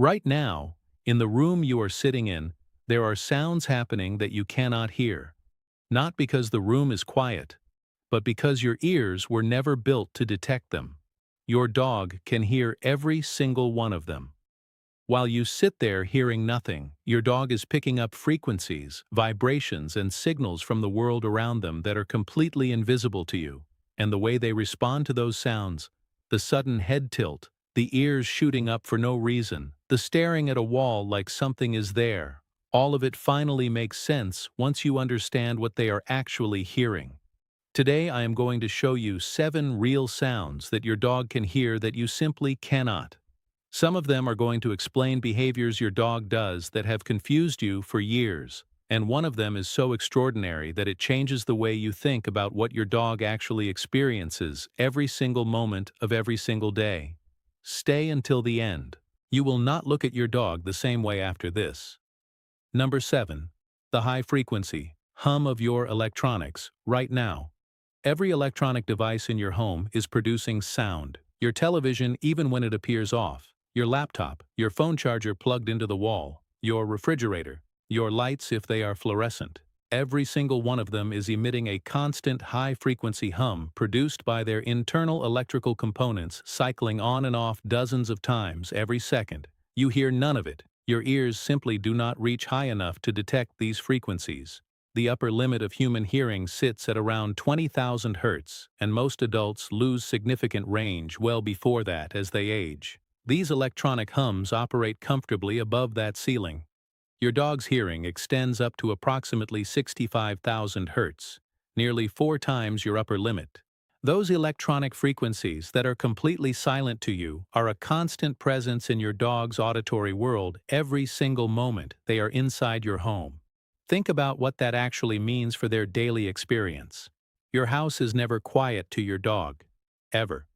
Right now, in the room you are sitting in, there are sounds happening that you cannot hear. Not because the room is quiet, but because your ears were never built to detect them. Your dog can hear every single one of them. While you sit there hearing nothing, your dog is picking up frequencies, vibrations, and signals from the world around them that are completely invisible to you. And the way they respond to those sounds, the sudden head tilt, the ears shooting up for no reason, the staring at a wall like something is there, all of it finally makes sense once you understand what they are actually hearing. Today I am going to show you 7 real sounds that your dog can hear that you simply cannot. Some of them are going to explain behaviors your dog does that have confused you for years, and one of them is so extraordinary that it changes the way you think about what your dog actually experiences every single moment of every single day. Stay until the end. You will not look at your dog the same way after this. Number 7. The high frequency hum of your electronics right now. Every electronic device in your home is producing sound. Your television, even when it appears off, your laptop, your phone charger plugged into the wall, your refrigerator, your lights if they are fluorescent. Every single one of them is emitting a constant high-frequency hum produced by their internal electrical components cycling on and off dozens of times every second. You hear none of it. Your ears simply do not reach high enough to detect these frequencies. The upper limit of human hearing sits at around 20,000 Hz, and most adults lose significant range well before that as they age. These electronic hums operate comfortably above that ceiling. Your dog's hearing extends up to approximately 65,000 Hz, nearly 4 times your upper limit. Those electronic frequencies that are completely silent to you are a constant presence in your dog's auditory world every single moment they are inside your home. Think about what that actually means for their daily experience. Your house is never quiet to your dog. Ever.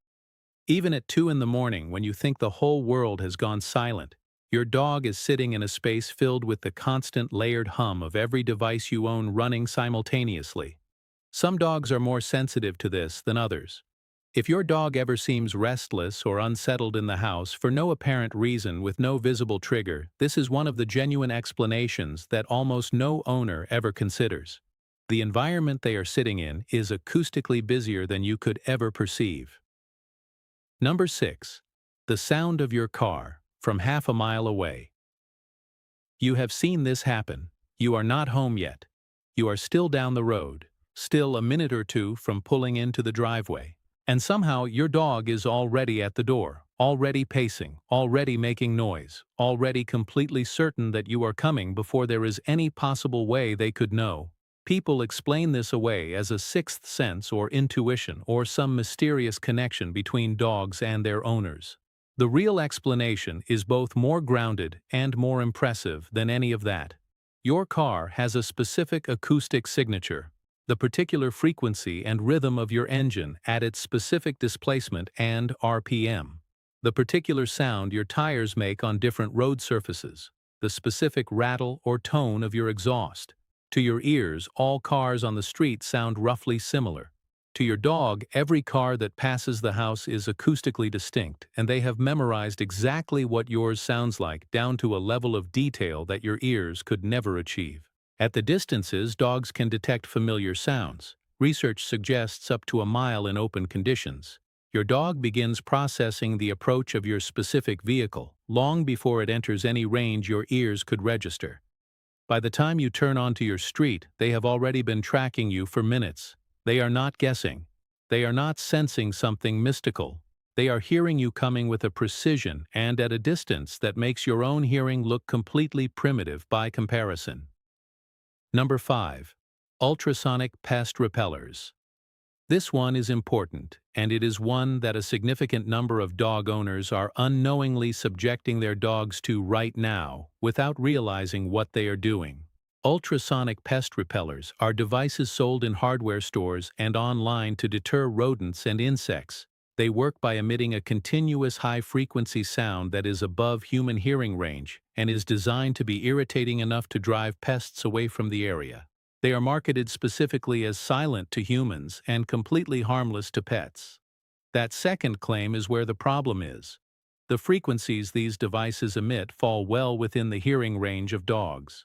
Even at 2 in the morning when you think the whole world has gone silent, your dog is sitting in a space filled with the constant layered hum of every device you own running simultaneously. Some dogs are more sensitive to this than others. If your dog ever seems restless or unsettled in the house for no apparent reason with no visible trigger, this is one of the genuine explanations that almost no owner ever considers. The environment they are sitting in is acoustically busier than you could ever perceive. Number 6. The sound of your car from half a mile away. You have seen this happen. You are not home yet. You are still down the road, still a minute or two from pulling into the driveway. And somehow your dog is already at the door, already pacing, already making noise, already completely certain that you are coming before there is any possible way they could know. People explain this away as a sixth sense or intuition or some mysterious connection between dogs and their owners. The real explanation is both more grounded and more impressive than any of that. Your car has a specific acoustic signature, the particular frequency and rhythm of your engine at its specific displacement and RPM, the particular sound your tires make on different road surfaces, the specific rattle or tone of your exhaust. To your ears, all cars on the street sound roughly similar. To your dog, every car that passes the house is acoustically distinct, and they have memorized exactly what yours sounds like down to a level of detail that your ears could never achieve. At the distances dogs can detect familiar sounds, research suggests up to a mile in open conditions. Your dog begins processing the approach of your specific vehicle long before it enters any range your ears could register. By the time you turn onto your street, they have already been tracking you for minutes. They are not guessing. They are not sensing something mystical. They are hearing you coming with a precision and at a distance that makes your own hearing look completely primitive by comparison. Number 5. Ultrasonic pest repellers. This one is important, and it is one that a significant number of dog owners are unknowingly subjecting their dogs to right now without realizing what they are doing. Ultrasonic pest repellers are devices sold in hardware stores and online to deter rodents and insects. They work by emitting a continuous high-frequency sound that is above human hearing range and is designed to be irritating enough to drive pests away from the area. They are marketed specifically as silent to humans and completely harmless to pets. That second claim is where the problem is. The frequencies these devices emit fall well within the hearing range of dogs.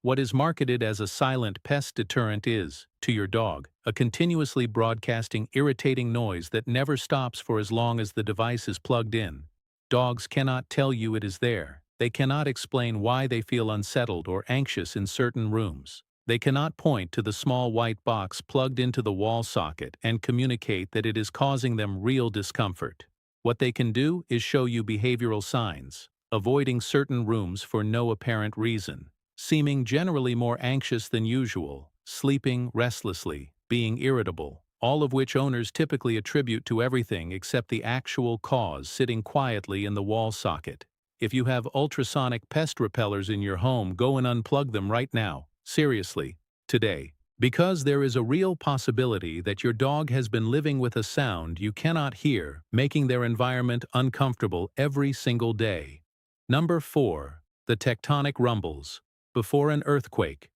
What is marketed as a silent pest deterrent is, to your dog, a continuously broadcasting irritating noise that never stops for as long as the device is plugged in. Dogs cannot tell you it is there. They cannot explain why they feel unsettled or anxious in certain rooms. They cannot point to the small white box plugged into the wall socket and communicate that it is causing them real discomfort. What they can do is show you behavioral signs, avoiding certain rooms for no apparent reason, seeming generally more anxious than usual, sleeping restlessly, being irritable, all of which owners typically attribute to everything except the actual cause sitting quietly in the wall socket. If you have ultrasonic pest repellers in your home, go and unplug them right now, seriously, today. Because there is a real possibility that your dog has been living with a sound you cannot hear, making their environment uncomfortable every single day. Number 4. The tectonic rumbles. Before an earthquake.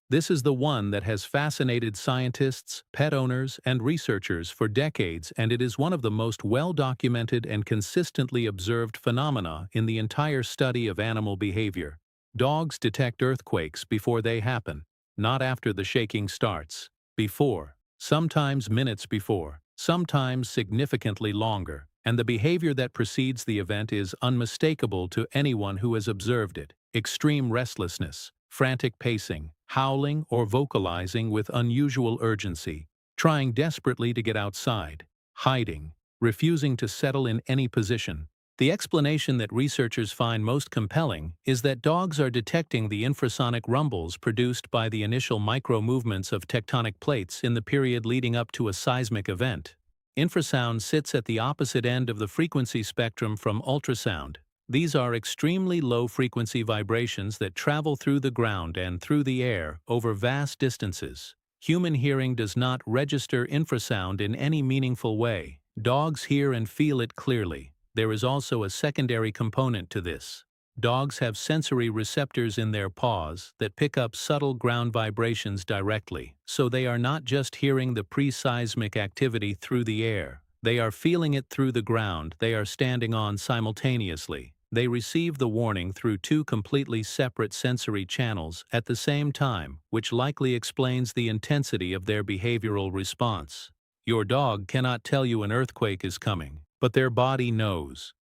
This is the one that has fascinated scientists, pet owners, and researchers for decades, and it is one of the most well-documented and consistently observed phenomena in the entire study of animal behavior. Dogs detect earthquakes before they happen. Not after the shaking starts. Before. Sometimes minutes before. Sometimes significantly longer. And the behavior that precedes the event is unmistakable to anyone who has observed it. Extreme restlessness, frantic pacing, howling or vocalizing with unusual urgency, trying desperately to get outside, hiding, refusing to settle in any position. The explanation that researchers find most compelling is that dogs are detecting the infrasonic rumbles produced by the initial micro-movements of tectonic plates in the period leading up to a seismic event. Infrasound sits at the opposite end of the frequency spectrum from ultrasound. These are extremely low-frequency vibrations that travel through the ground and through the air over vast distances. Human hearing does not register infrasound in any meaningful way. Dogs hear and feel it clearly. There is also a secondary component to this. Dogs have sensory receptors in their paws that pick up subtle ground vibrations directly, so they are not just hearing the pre-seismic activity through the air. They are feeling it through the ground they are standing on simultaneously. They receive the warning through two completely separate sensory channels at the same time, which likely explains the intensity of their behavioral response. Your dog cannot tell you an earthquake is coming, but their body knows.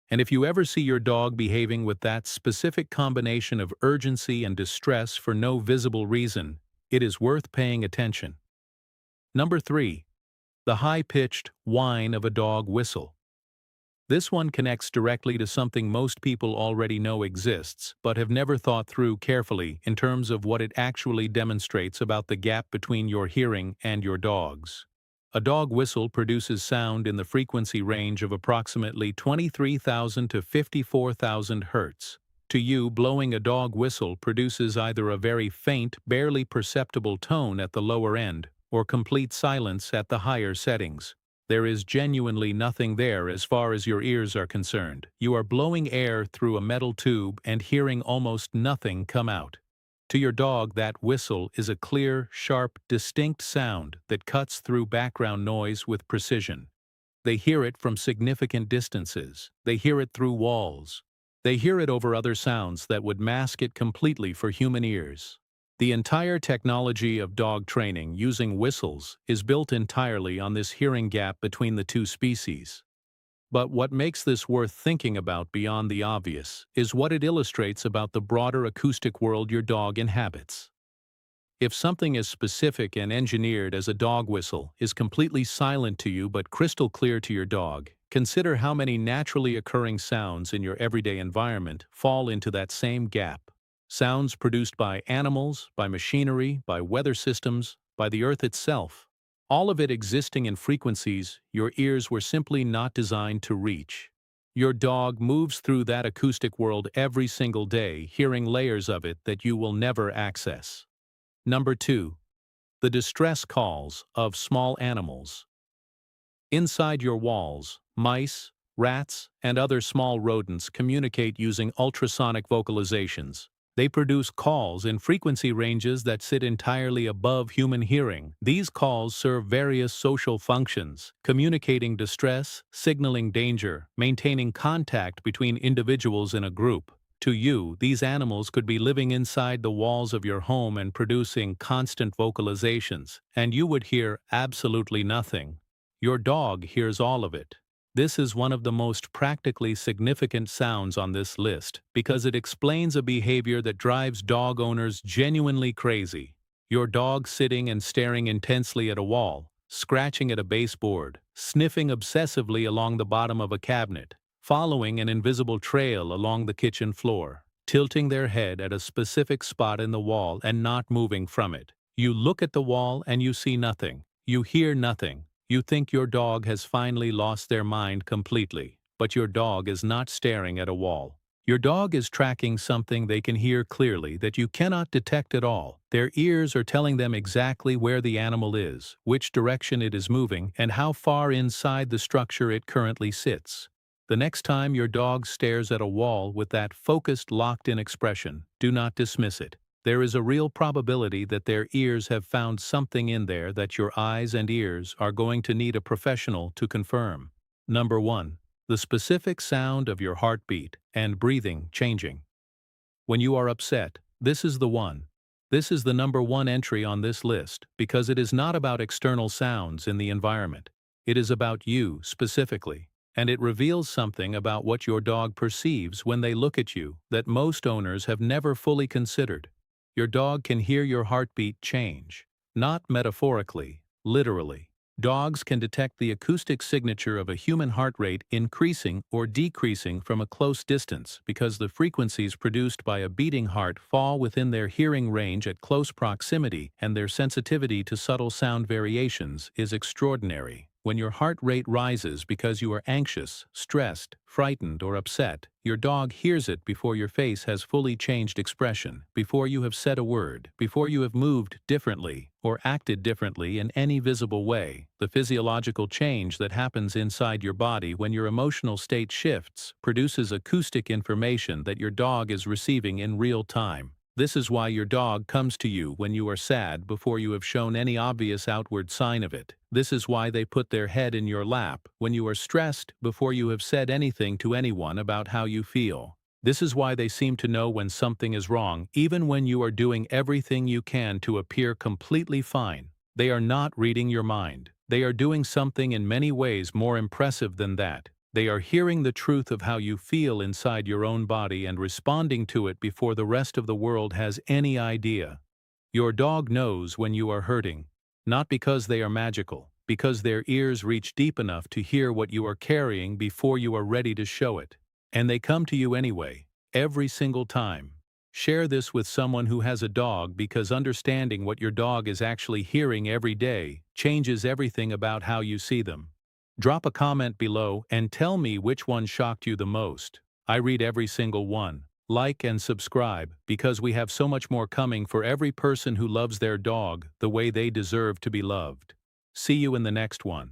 And if you ever see your dog behaving with that specific combination of urgency and distress for no visible reason, it is worth paying attention. Number 3. The high-pitched whine of a dog whistle. This one connects directly to something most people already know exists, but have never thought through carefully in terms of what it actually demonstrates about the gap between your hearing and your dog's. A dog whistle produces sound in the frequency range of approximately 23,000 to 54,000 Hz. To you, blowing a dog whistle produces either a very faint, barely perceptible tone at the lower end, or complete silence at the higher settings. There is genuinely nothing there as far as your ears are concerned. You are blowing air through a metal tube and hearing almost nothing come out. To your dog, that whistle is a clear, sharp, distinct sound that cuts through background noise with precision. They hear it from significant distances. They hear it through walls. They hear it over other sounds that would mask it completely for human ears. The entire technology of dog training using whistles is built entirely on this hearing gap between the two species. But what makes this worth thinking about beyond the obvious is what it illustrates about the broader acoustic world your dog inhabits. If something as specific and engineered as a dog whistle is completely silent to you but crystal clear to your dog, consider how many naturally occurring sounds in your everyday environment fall into that same gap. Sounds produced by animals, by machinery, by weather systems, by the earth itself. All of it existing in frequencies your ears were simply not designed to reach. Your dog moves through that acoustic world every single day, hearing layers of it that you will never access. Number 2. The distress calls of small animals. Inside your walls, mice, rats, and other small rodents communicate using ultrasonic vocalizations. They produce calls in frequency ranges that sit entirely above human hearing. These calls serve various social functions, communicating distress, signaling danger, maintaining contact between individuals in a group. To you, these animals could be living inside the walls of your home and producing constant vocalizations, and you would hear absolutely nothing. Your dog hears all of it. This is one of the most practically significant sounds on this list because it explains a behavior that drives dog owners genuinely crazy. Your dog sitting and staring intensely at a wall, scratching at a baseboard, sniffing obsessively along the bottom of a cabinet, following an invisible trail along the kitchen floor, tilting their head at a specific spot in the wall and not moving from it. You look at the wall and you see nothing. You hear nothing. You think your dog has finally lost their mind completely, but your dog is not staring at a wall. Your dog is tracking something they can hear clearly that you cannot detect at all. Their ears are telling them exactly where the animal is, which direction it is moving, and how far inside the structure it currently sits. The next time your dog stares at a wall with that focused, locked-in expression, do not dismiss it. There is a real probability that their ears have found something in there that your eyes and ears are going to need a professional to confirm. Number 1. The specific sound of your heartbeat and breathing changing. When you are upset, this is the one. This is the number 1 entry on this list because it is not about external sounds in the environment. It is about you specifically, and it reveals something about what your dog perceives when they look at you that most owners have never fully considered. Your dog can hear your heartbeat change. Not metaphorically, literally. Dogs can detect the acoustic signature of a human heart rate increasing or decreasing from a close distance because the frequencies produced by a beating heart fall within their hearing range at close proximity, and their sensitivity to subtle sound variations is extraordinary. When your heart rate rises because you are anxious, stressed, frightened, or upset, your dog hears it before your face has fully changed expression, before you have said a word, before you have moved differently, or acted differently in any visible way. The physiological change that happens inside your body when your emotional state shifts produces acoustic information that your dog is receiving in real time. This is why your dog comes to you when you are sad before you have shown any obvious outward sign of it. This is why they put their head in your lap when you are stressed before you have said anything to anyone about how you feel. This is why they seem to know when something is wrong, even when you are doing everything you can to appear completely fine. They are not reading your mind. They are doing something in many ways more impressive than that. They are hearing the truth of how you feel inside your own body and responding to it before the rest of the world has any idea. Your dog knows when you are hurting, not because they are magical, because their ears reach deep enough to hear what you are carrying before you are ready to show it. And they come to you anyway, every single time. Share this with someone who has a dog because understanding what your dog is actually hearing every day changes everything about how you see them. Drop a comment below and tell me which one shocked you the most. I read every single one. Like and subscribe because we have so much more coming for every person who loves their dog the way they deserve to be loved. See you in the next one.